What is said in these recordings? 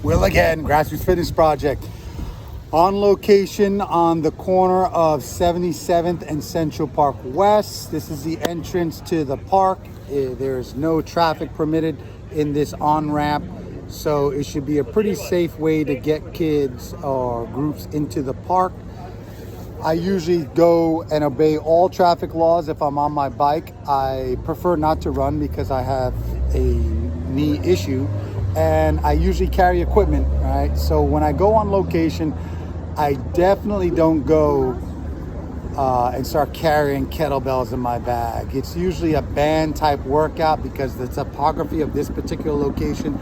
Will again, Grassroots Fitness Project. On location on the corner of 77th and Central Park West. This is the entrance to the park. There's no traffic permitted in this on-ramp, so it should be a pretty safe way to get kids or groups into the park. I usually go and obey all traffic laws if I'm on my bike. I prefer not to run because I have a knee issue, and I usually carry equipment, right? So when I go on location, I definitely don't go and start carrying kettlebells in my bag. It's usually a band type workout because the topography of this particular location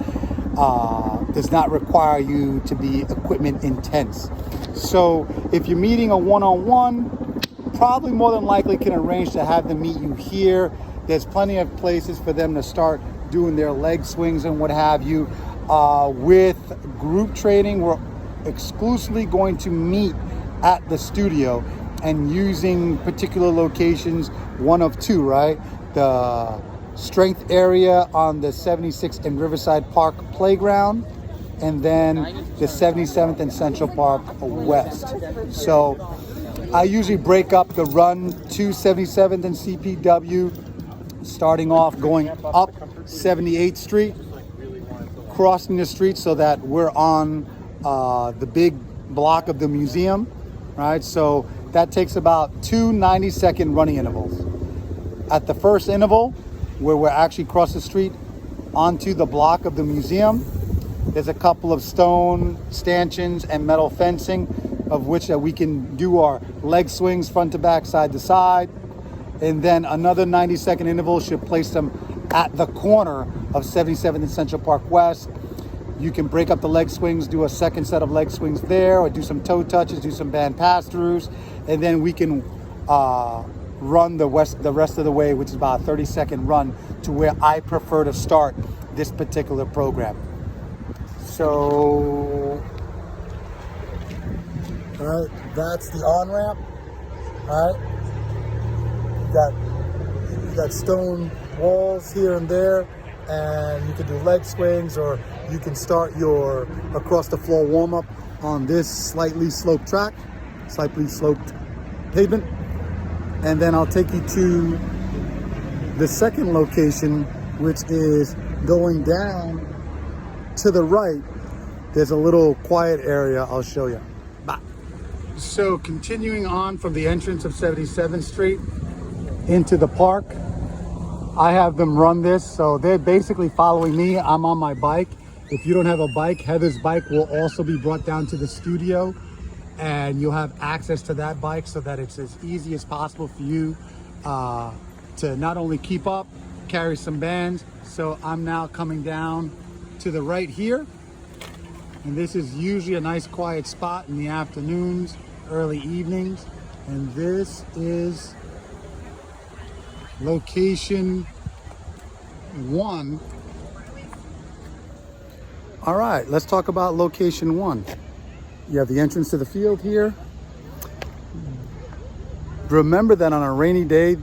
does not require you to be equipment intense. So if you're meeting a one-on-one, probably more than likely can arrange to have them meet you here. There's plenty of places for them to start doing their leg swings and what have you. With group training, we're exclusively going to meet at the studio and using particular locations, one of two, right? The strength area on the 76th and Riverside Park playground, and then the 77th and Central Park West. So I usually break up the run to 77th and CPW, starting off going up 78th Street, crossing the street so that we're on the big block of the museum, right? So that takes about 2 90-second running intervals. At the first interval, where we're actually across the street onto the block of the museum, there's a couple of stone stanchions and metal fencing of which that we can do our leg swings front to back, side to side. And then another 90-second interval should place them at the corner of 77th and Central Park West. You can break up the leg swings, do a second set of leg swings there, or do some toe touches, do some band pass-throughs, and then we can run the rest of the way, which is about a 30-second run to where I prefer to start this particular program. So, all right, that's the on-ramp. All right, you got stone walls here and there, and you can do leg swings, or you can start your across the floor warm-up on this slightly sloped track, slightly sloped pavement. And then I'll take you to the second location, which is going down to the right. There's a little quiet area I'll show you. Bye. So continuing on from the entrance of 77th Street into the park, I have them run this. So they're basically following me. I'm on my bike. If you don't have a bike, Heather's bike will also be brought down to the studio, and you'll have access to that bike so that it's as easy as possible for you to not only keep up, carry some bands. So I'm now coming down to the right here, and this is usually a nice quiet spot in the afternoons, early evenings, and this is location 1. All right, let's talk about location 1. You have the entrance to the field here. Remember that on a rainy day,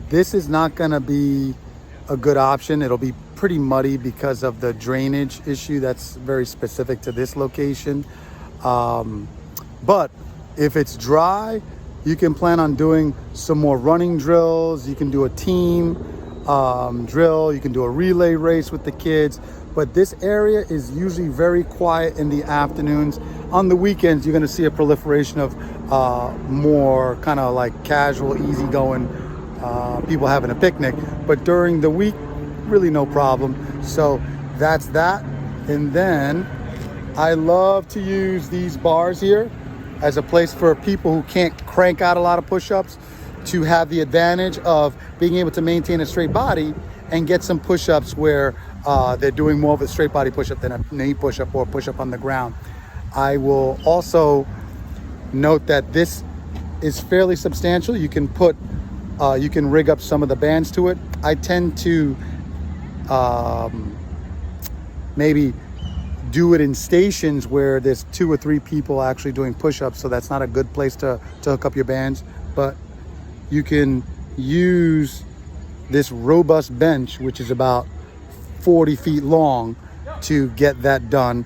this is not gonna be a good option. It'll be pretty muddy because of the drainage issue that's very specific to this location. But if it's dry, you can plan on doing some more running drills. You can do a team drill. You can do a relay race with the kids. But this area is usually very quiet in the afternoons. On the weekends, you're gonna see a proliferation of more kind of like casual, easygoing people having a picnic. But during the week, really no problem. So that's that. And then I love to use these bars here as a place for people who can't crank out a lot of push-ups to have the advantage of being able to maintain a straight body and get some push-ups where they're doing more of a straight body push-up than a knee push-up or push-up on the ground. I will also note that this is fairly substantial. You can put, you can rig up some of the bands to it. I tend to maybe do it in stations where there's 2 or 3 people actually doing push-ups, so that's not a good place to hook up your bands. But you can use this robust bench, which is about 40 feet long, to get that done.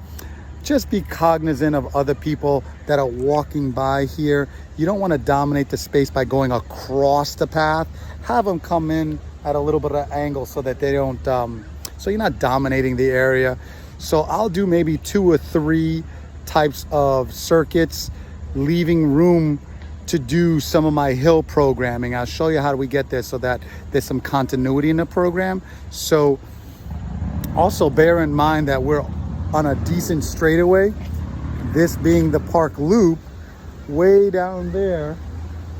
just be cognizant of other people that are walking by here. You don't want to dominate the space by going across the path. Have them come in at a little bit of an angle so that they don't, so you're not dominating the area. So I'll do maybe 2 or 3 types of circuits, leaving room to do some of my hill programming. I'll show you how do we get there so that there's some continuity in the program. So also bear in mind that we're on a decent straightaway. This being the park loop, way down there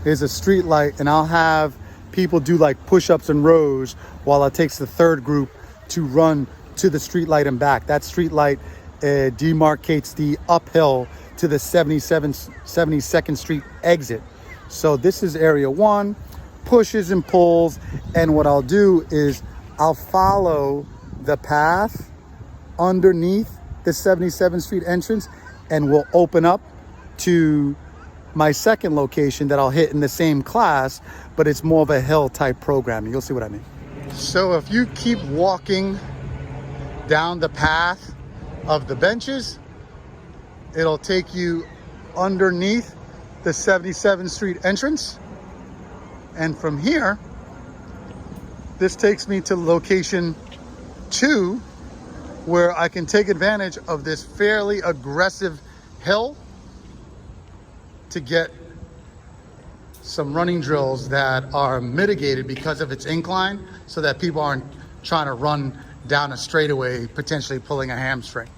is a street light, and I'll have people do like push-ups and rows while it takes the third group to run to the street light and back. That street light demarcates the uphill to the 72nd Street exit. So this is area 1, pushes and pulls. And what I'll do is I'll follow the path underneath the 77th Street entrance, and we'll open up to my second location that I'll hit in the same class, but it's more of a hill type programming. You'll see what I mean. So if you keep walking down the path of the benches, it'll take you underneath the 77th Street entrance. And from here, this takes me to location 2, where I can take advantage of this fairly aggressive hill to get some running drills that are mitigated because of its incline, so that people aren't trying to run down a straightaway, potentially pulling a hamstring.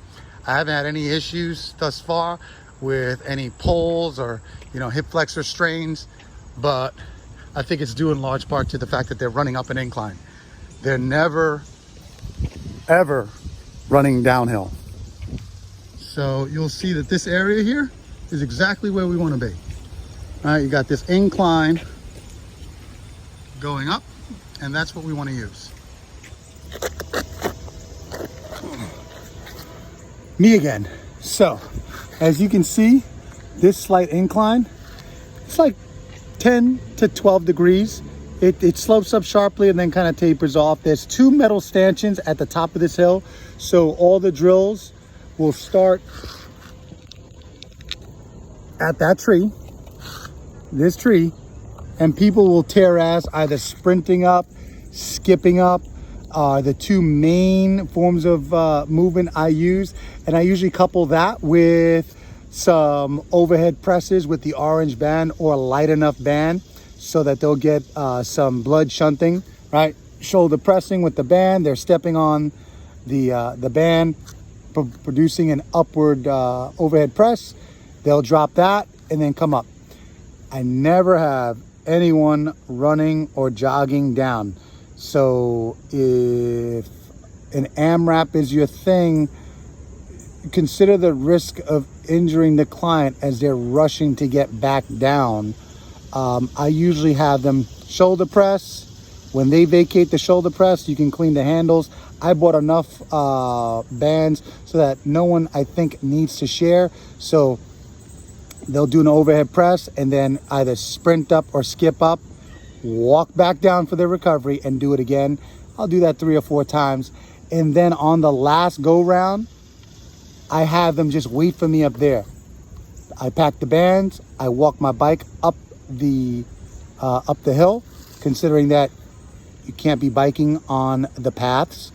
I haven't had any issues thus far with any pulls or, hip flexor strains, but I think it's due in large part to the fact that they're running up an incline. They're never, ever running downhill. So you'll see that this area here is exactly where we want to be. All right, you got this incline going up, and that's what we want to use. Me again. So as you can see, this slight incline, it's like 10 to 12 degrees. It slopes up sharply and then kind of tapers off. There's 2 metal stanchions at the top of this hill, so all the drills will start at that tree, this tree, and people will tear ass either sprinting up, skipping up. The 2 main forms of movement I use, and I usually couple that with some overhead presses with the orange band or a light enough band so that they'll get some blood shunting, right? Shoulder pressing with the band, they're stepping on the band, producing an upward overhead press. They'll drop that and then come up. I never have anyone running or jogging down. So if an AMRAP is your thing, consider the risk of injuring the client as they're rushing to get back down. I usually have them shoulder press. When they vacate the shoulder press, you can clean the handles. I bought enough bands so that no one, I think, needs to share. So they'll do an overhead press and then either sprint up or skip up, walk back down for their recovery, and do it again. I'll do that 3 or 4 times. And then on the last go round, I have them just wait for me up there. I pack the bands, I walk my bike up the hill, considering that you can't be biking on the paths.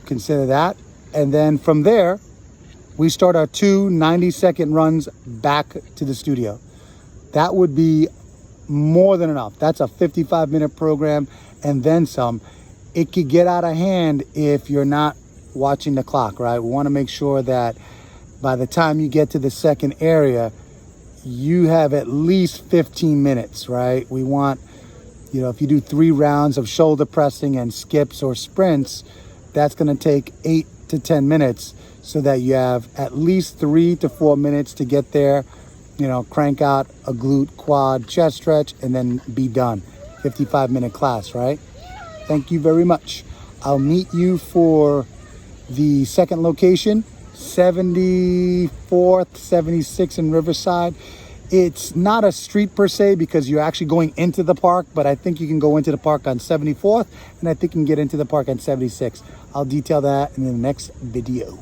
Consider that. And then from there, we start our 2 90-second runs back to the studio. That would be more than enough. That's a 55-minute program and then some. It could get out of hand if you're not watching the clock, right? We want to make sure that by the time you get to the second area, you have at least 15 minutes, right? We want, if you do 3 rounds of shoulder pressing and skips or sprints, that's going to take 8 to 10 minutes so that you have at least 3 to 4 minutes to get there, crank out a glute, quad, chest stretch, and then be done. 55-minute class, right? Thank you very much. I'll meet you for the second location, 74th, 76th in Riverside. It's not a street per se because you're actually going into the park, but I think you can go into the park on 74th, and I think you can get into the park on 76th. I'll detail that in the next video.